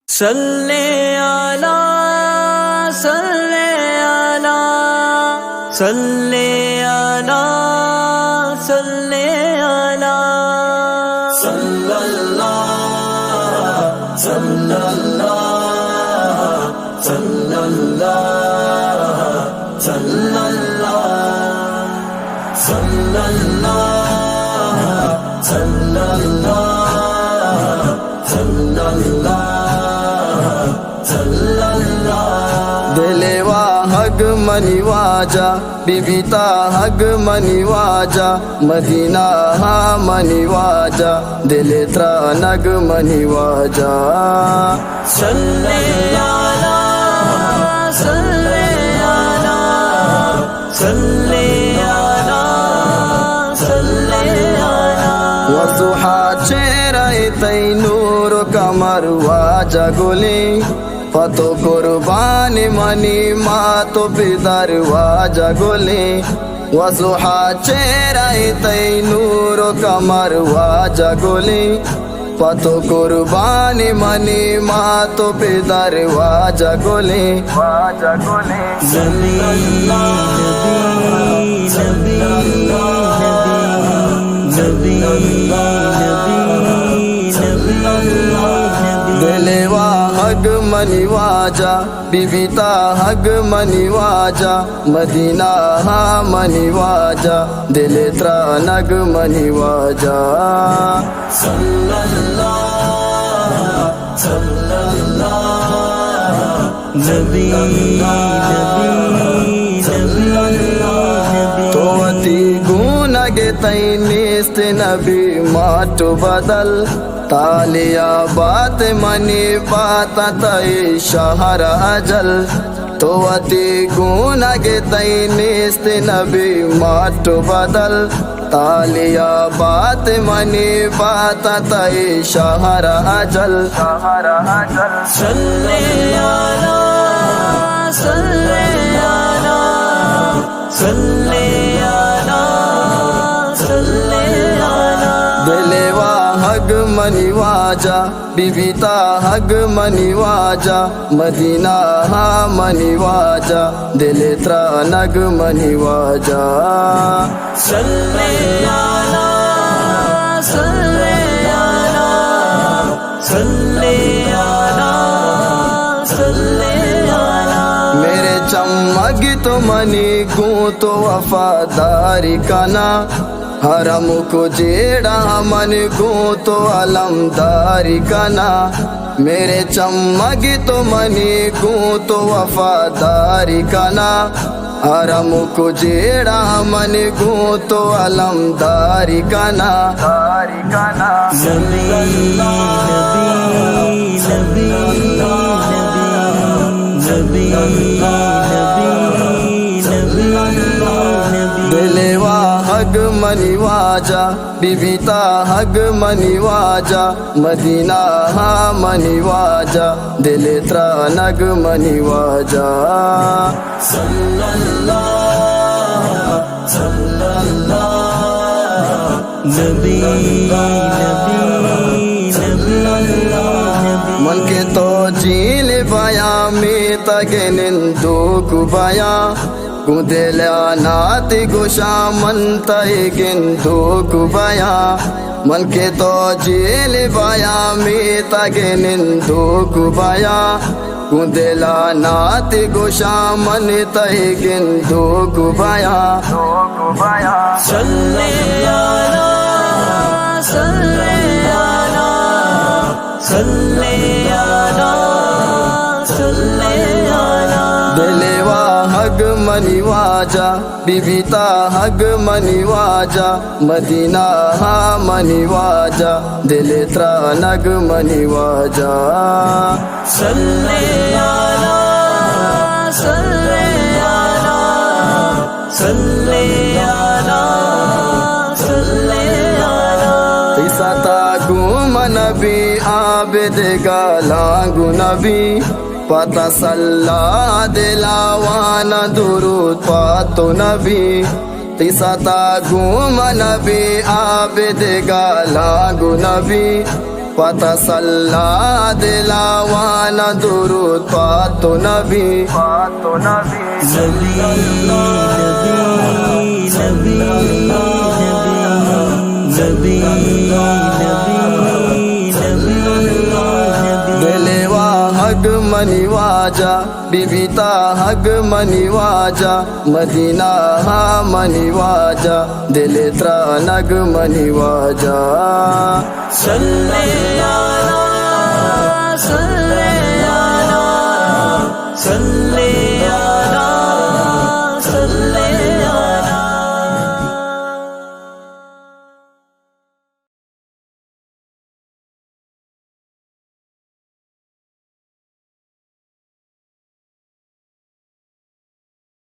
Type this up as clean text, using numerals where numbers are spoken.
صلی علی صلی علی صلی علی صلی علی صلی اللہ صلی اللہ صلی اللہ صلی اللہ صلی اللہ صلی اللہ صلی اللہ دلوا حق منی واجا بیبیتا حق منی واجا مدینہ ہاں منی واجا دل ترا نگ منی واجا صلی علی صلی علی صلی علی صلی علی وضحا چہرہ تی نور کمر واجا گلی پتو قربان منی ماں تو پدر واجا گلی وضحا چہرہ تی نور کمر واجا گلی پتو قربان منی ماں تو پدر واجا گلی واجا گلی نبی نبی نبی دلوا حق منی واجا بیبیتا حق منی واجا مدینہ ہاں منی واجا دل ترا نگ منی واجا صلی اللہ صلی اللہ نبی تو اتی گونگ تی نیست نبی ماتو بدل تالیا بات منی بات تی شہر اجل تو اتی گونگ تی نیست نبی ماتو بدل تالیا بات منی بات تی شہر اجل صلی علی صلی علی صلی علی صلی علی دلوا حق منی واجا بیبیتا حق منی واجا مدینہ ہاں منی واجا دل ترا نگ منی واجا صلی علی صلی علی صلی علی صلی علی میرے چمگ تو منی گوں تو وفاداری کنا حرم کو جیڑا من گوں تو علمداری کنا میرے چمگ تو منی گوں تو وفاداری کنا حرم کو جیڑا من گوں تو علمداری کنا نبی نبی نبی دلوا حق منی واجا بیبیتا حق منی واجا مدینہ ہاں منی واجا دل ترا نگ منی واجا صلی اللہ صلی اللہ نبی من کے تو جیل بیا میں تگے نندو کو بیا گدلا نات گوشا من تے گندو کو بیا من کے تو جیل بیا میں تگے نندو کو بیا گدلا نات گوشا من تے گندو کو بیا صلی علی صلی علی صلی علی صلی علی دلوا حق منی واجا بیبیتا حق منی واجا مدینہ ہاں منی واجا دل ترا نگ منی واجا صلی علی صلی علی صلی علی صلی علی ستا گوم نبی عابد گالانگو نبی پتا صلی دلاوانا درود پاتو نبی تیستا گوم نبی عابد گالانگو نبی پتہ صلی دلاوانا درود پاتو نبی نبی نبی نبی دلوا حق منی واجا بی بی تا حق منی واجا مدینہ ہاں منی واجا دل ترا نگ منی واجا صلی علی صلی علی صلی علی صلی